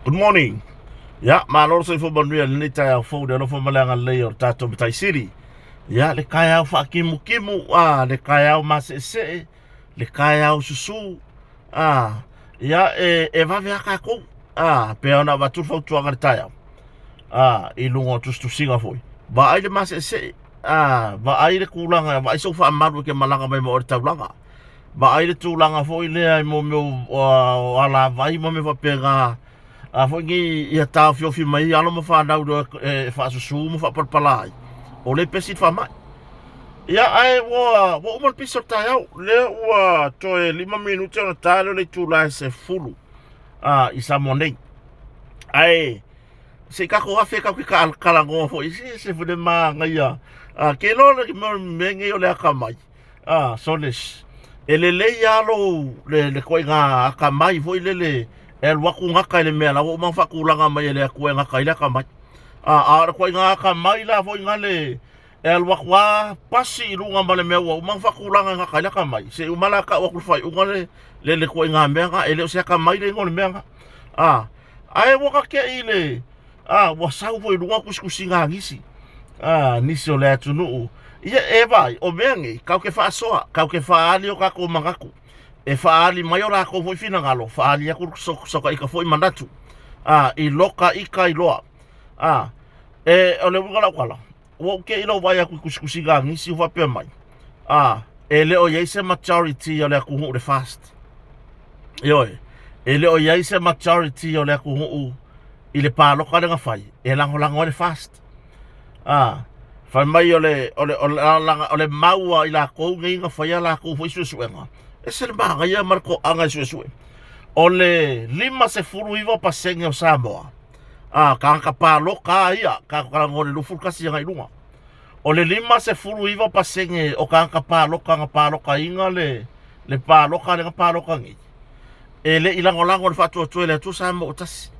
Good morning. Ya, malor sa ifo banduya ni tayo fo de no fo malanga layer tato Matai City. Ya, le kaya fa kimu le kaya masese, le kaya susu. Ya va vea ka ko. Pe ona va tu fo tu agar tayo. Ilungo tu singa foi. Ba ai le masese. Ba ai le kulanga, ba ai so fa maru ke malanga mai mo or taulanga. Ba ai le tulanga foi le ai mo ala vai mo me va pega. Foi ngi ia tau fiofi mai alo mo fa nau do fa su mo fa por palai. O le pesi fa mai. Ia ai wo mo piso tau le wa to 5 minutos no talo le tula se fulu. Isa monei. Ai se ka ko afe ka ka kala ngo fo se fu de ma ngia. Ke lo le mo mengi o le ka mai. Soles. Le ya lo le ko nga ka mai foi le el waku ngaka le mea la wo mang fakulanga mai le ku ngaka ile ka mai ko ngaka mai la fo ngale el wakwa pasi lunga male mea wo mang fakulanga ngaka ile ka mai se umala ka waku fai ngale le ku ngaka mea ele se ka mai le ngol mea ai wo ka ke ile wo sau fo lunga kuskusinga ngisi nisi o le tunu ia vai o mengi ka ke fa soa ka ke fa ali o ka ko mangaku faali mai ora ko foi fina ngalo faali ya ku so ka ika foi mandatu I loka ika I loa ole ngala kwala wo ke ilo vai ku kuskusiga ngisi fa pe mai ele o yese maturity ole ku hu de fast yo ele o yese maturity ole ku hu ile pa loka nga fai lango ole fast fa mai ole maua ila ko nginga fa ya la ko foi suenga ese le maga ia marco anga suesue ole lima se furu iwa pasenge o Samoa ka pa loka ia ka ngole lu fulkasi nga ilunga ole lima se furu iwa pasenge o ka pa loka inga le pa loka ngi ele ilango fatu tuele tu Samoa utas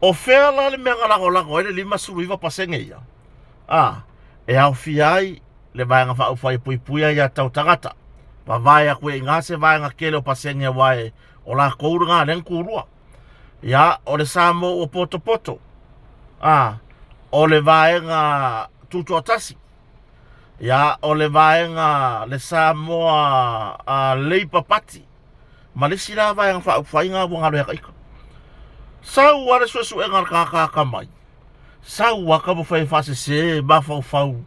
o fela le menga lango ele lima suru iwa pasenge ia au fiai le vanga fa ufai puipuia ya tau tangata pa vai a koe ngase vai nga kele o pasenge wai o la kouru nga len kurua ya o le samo o poto o le vai nga tutu atasi ya o le vai nga le samo a lei papati ma le sila vai nga fa nga bunga lo ya kaika sau wale suesu e nga ka mai sau waka mo fai fase se ba fau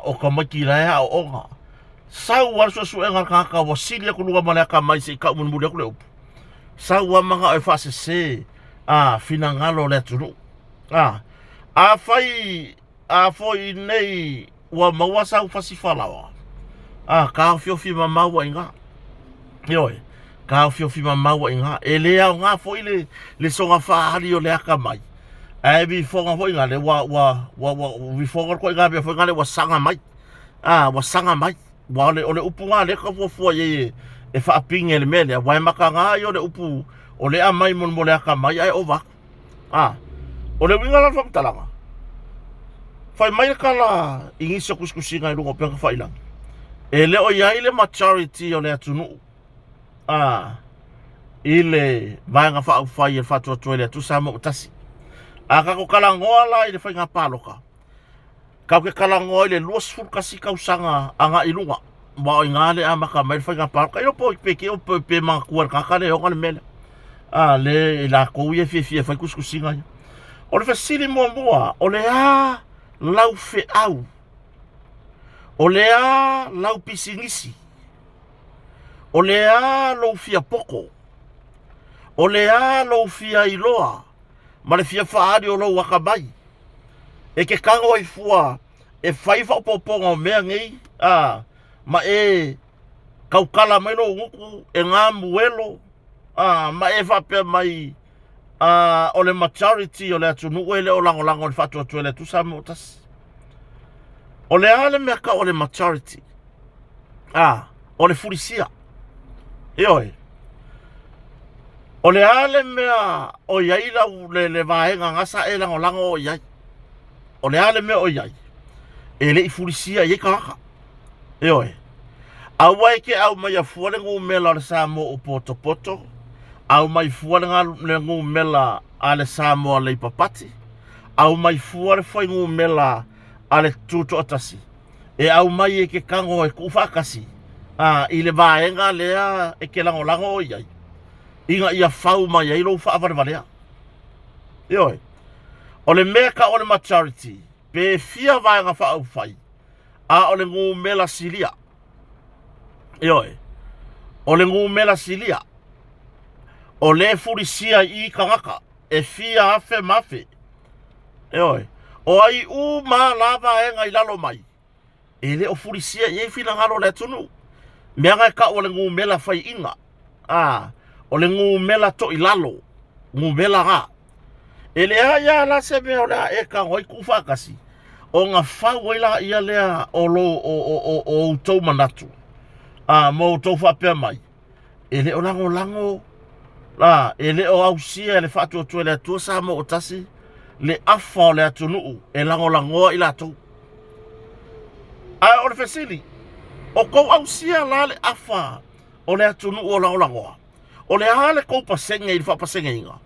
o ka makira ya o nga sau war so enga ka wasilia ku luga mala ka mai se ka mun mulia ku le sau wa manga e fase se fina ngalo le tunu foi nei wa mawa sau fasi falawa ka fio mama wa inga yo ka fio mama wa inga ele ya nga foi le songa fa ali o le ka mai bi fonga foi nga le wa vi fonga ko nga be foi nga le wa sanga mai wa sanga mai wale ole upu nga le ka fo ye e fa pinge le mele wa maka nga yo le upu ole a mai mon mole ka mai ai ova ole winga la fam talanga fai mai kala ingi so kuskusinga lu ngopeng ka failang ele o ya ile maturity ole atunu ile vai nga fa fai fa to toile tu sama utasi aka ko kala ngola ile fai nga paloka kau ke kalango ile luas fur kasi kau sanga anga ilunga ba ngale maka mai fa ngapa ka yo po pe ma kuar ka kale yo kan mele le la ko ye fi fa kuskusinga o le fasili mo o le lau fe au o le lau pisingisi o le lau fia poko o le lau fia iloa ma le fia faadi o lo wakabai e ke kango i fua e faifa poponga o mea ngei ma kaukala mai no nguku e ngā muelo ma e fape mai o le maturity o le atunu ele o lango le fatu atu ele tu Samoa tas o le ale mea ka o le maturity o le furisia o le ale mea o yaila le vaenga ngasa e lango o yai o le ale me o yai ele I furisia ye kaka awai ke au mai a fuale ngu me la Samoa o poto Au mai fua le ngu mela ale Samoa le papati. Au mai fua le fai ngu mela ale tuto atasi. E au mai e ke kango e kufakasi. I le vaenga lea e ke lango lango o iai. Inga ia fau mai ai lo fa valea. Ioi. O le meka o le maturity. Pe fia vaenga fa au fai. A o le ngu mela silia. Ioi. O le ngu mela silia. O le furisia I kangaka. E fia afe mafe. Ioi. O ai ma lava e ngai lalo mai. E le o furisia I fina ngalo le tunu. Meanga ka o le ngu mela fai inga. O le ngu mela to I lalo. Ngu mela ha. E le ia la se me o la e ka hoi kufakasi. O ngā whau ila ia lea o lo o tau manatu. Mo tau whapea mai. E le o lango. La, e le o ausia le whatu o tue le atua sa mo o tasi. Le afa o le atu nuu. E langoa ila tau. O le fesili. O kou ausia la le afa o le atu nuu o langoa. O le hale kou pasenge I le whapasenge inga.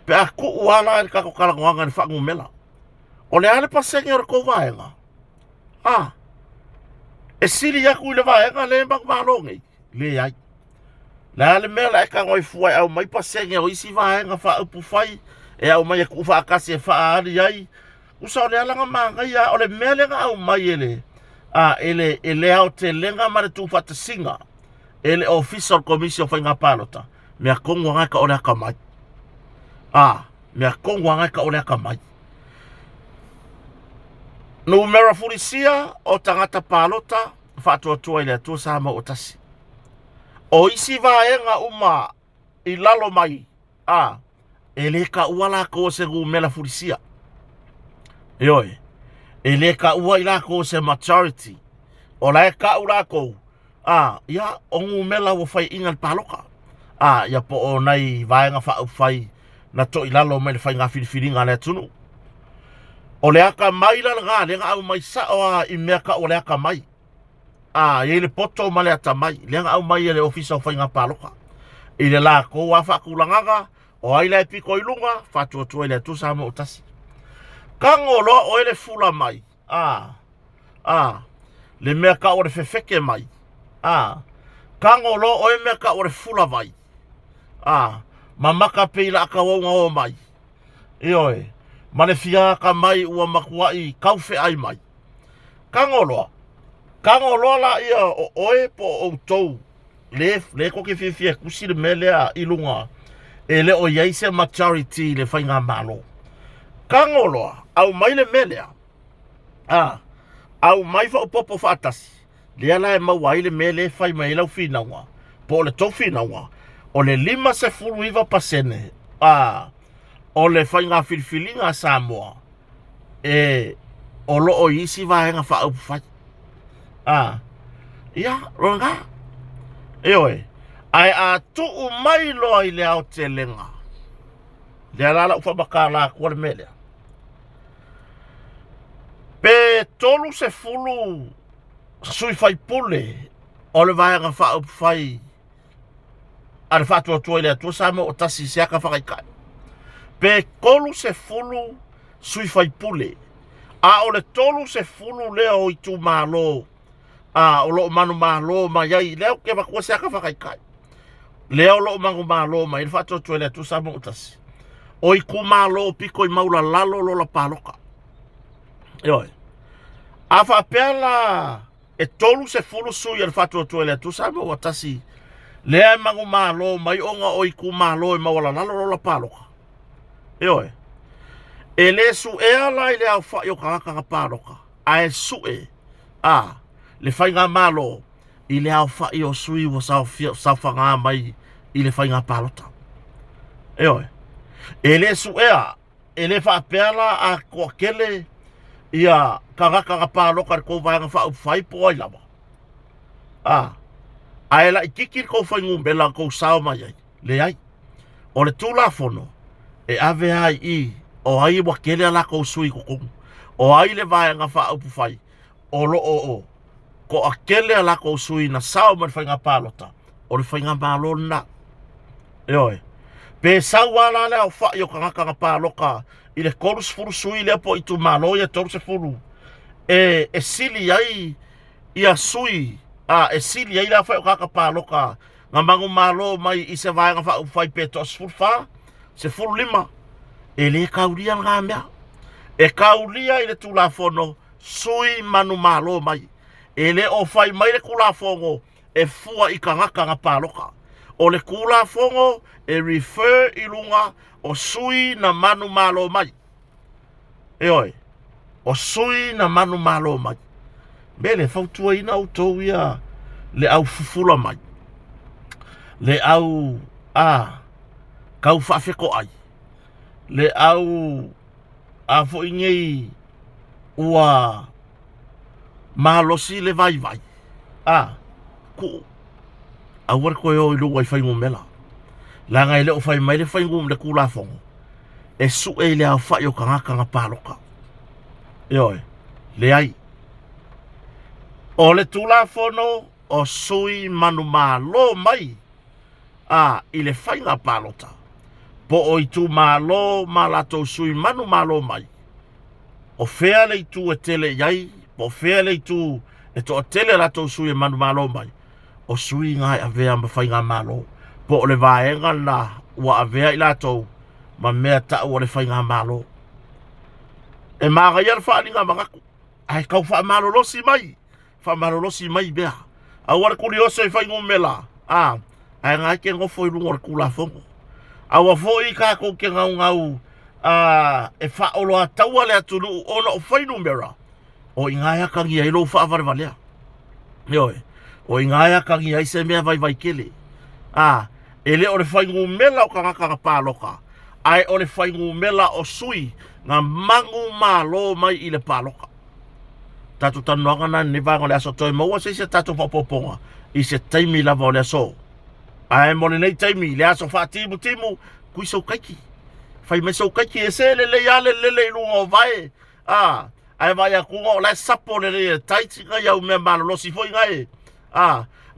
Pe a ku uala e kako karangoanga ni whangu mela. O le ale pasenge o le kou vaenga. E sili yaku I le vaenga le mbak malongi. Le ai. Le ale mela e ka ngoi fuai au mai pasenge o isi vaenga wha upu fai. E au mai e ku whaakasi e wha aari ai. Usa o le alanga manga ia o le melenga au mai ele. Ele au te lenga mare tu whata singa. Ele official commission whainga palota. Mea kongo ngai ka ole aka mai. Mea kongo ngai ka ole aka mai. No mera furisia o tangata palota. Whatua tua ile atua sama o tasi. O isi vaenga uma I lalo mai. Ele ka uala ko se ngu mela furisia. Ioi. Ele ka ua ila ko se maturity. O la e ka ula ko. Ia o ngu mela wo fai ingal paloka. Ia po o nai vaenga wha fai na to ilalo mai le fai ngā whiriwhiringa le tunu. O le aka mai la ngā le ngā au mai sa o I mea ka o le aka mai. Ie le poto ma le ata mai. Le ngā au mai le ofisa o fai ngā paloka. I le la ko wa whakulangaga o ai le piko ilunga whatua tua le tu sama o tasi. Kangolo o ele fula mai. Le mea ka o le fefeke mai. Kangolo o e mea ka o le fula vai. Mamaka peila aka wonga o mai. Ioe. Ma le fiaka mai ua makuai kaufe ai mai. Kangolo la ia o oe po o tou. Le koke fifia kusi le melea ilunga. E le o yaise maturity le whainga malo. Kangolo au mai le melea. Au mai fa upopo fatasi. Le ala e mawai le mele fai mai lau finawa. Po le tau finawa. O le 5 pasene. O le whainga filfilinga Samoa. O lo o isi vaenga wha upu fai. Ia, ronga. Eoe. Ai a tuu mai loa I le au te lenga. Le alala ufa baka la kua le melea. Pe tolu se fulu sui fai pule. O le vaenga wha upu fai. A le whatua tua ile atua sama o tasi se aka whakaikai. Pe kolu se fulu sui fai pule. O le tolu se fulu leo I tu malo. O lo manu malo ma yai leo ke wakua se aka whakaikai. Leo lo manu malo ma I le whatua tua ile atua sama o tasi. O I ku malo piko I maula lalo lo la paloka. Ioi. A whapela e tolu se fulu sui al whatua tua ile atua sama o tasi. Lea mangu malo mai onga o I ku malo I maula lalo lo la paloka. Ioi. E le su e ala I le au wha yo kakaka paloka. A e su e. Le whainga malo. I le au wha o sui wa sau whanga mai I le whainga palota. Ioi. E le su ea. E le whaapela a kua kele. Ia kakaka paloka ko vanga wha upwhai po ai lama. A e la I kikir ko whaingu mbela ko sao mai ai. Le ai. O le tula fono. E ave ai I. O ai wakele ala ko sui kukungu. O ai le vanga wha upwhai. O lo o. Ko akele ala ko sui na sao man whainga palota. O le whainga malo na. Ioe. Pe sauala le au wha i o kangaka pāloka i le korus furu sui le po i tu malo ia toru se furu. E sili ai ia sui. E sili ai la wha i o kangaka pāloka. Ngā mangu malo mai i se vaenga wha uwhai pe to se furu wha. Se furu lima. E le kauria ngā mea. E kauria i le tulafono sui manu malo mai. E le o whai mai le kulafongo e fua i kangaka pāloka. O le kulafongo e refer i lunga o sui na manu malo mai. E oi, o sui na manu malo mai. Me le fautua ina au tau ia le au fufula mai. Le au kau whawheko ai. Le au fo ingei ua mahalosi le vai vai. Ku awar ko yo i lunga i whaingu mela. La ngai leo whai mai le whaingu le kulafongo. E su e le au whai o kangaka pāloka. Ioe, le ai. O le tulafono o sui manu malo mai. I le whainga pālota. Po o i tu malo malato sui manu malo mai. O whea le i tu e tele iai. Po whea le i tu e to tele lato sui manu malo mai. O sui ngai a vea ma whainga malo. Po o le vaenga na ua a vea i lato ma mea ta o le whainga malo. E maga ia le whaaninga mangaku. Ai kau wha malolosi mai. Wha malolosi mai bea. A wale kuri oso i whaingu mela. Ai ngai ke ngofo i lungo le kula fongo. A wafo i kako ke ngau e wha olo a taua le atunu ona o whainu mera. O i ngai akangi ai lo wha avare valea. Ioe. O i ngai akangi ai se mea vai vai kele. E le o le whaingu mela o kangaka pāloka. Ai o le whaingu mela o sui ngā mangu malo mai i le pāloka. Tatu tanuanga na ni vanga le aso toi maua se tatu whapoponga i se taimi lava o le aso. Ai mole nei taimi le aso whaatimu timu kui sau kaiki. Whai me sau kaiki e se le ale lele ilunga o vai. Ai vai a kunga o lai sapo le le taiti ngai au mea malolosi foi ngai.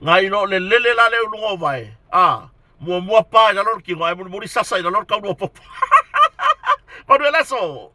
Ngai no le lele la le ilunga o vai. Mua pā i la lor ki ngai muri sasa i la lor kaunua popo. Panu e laso.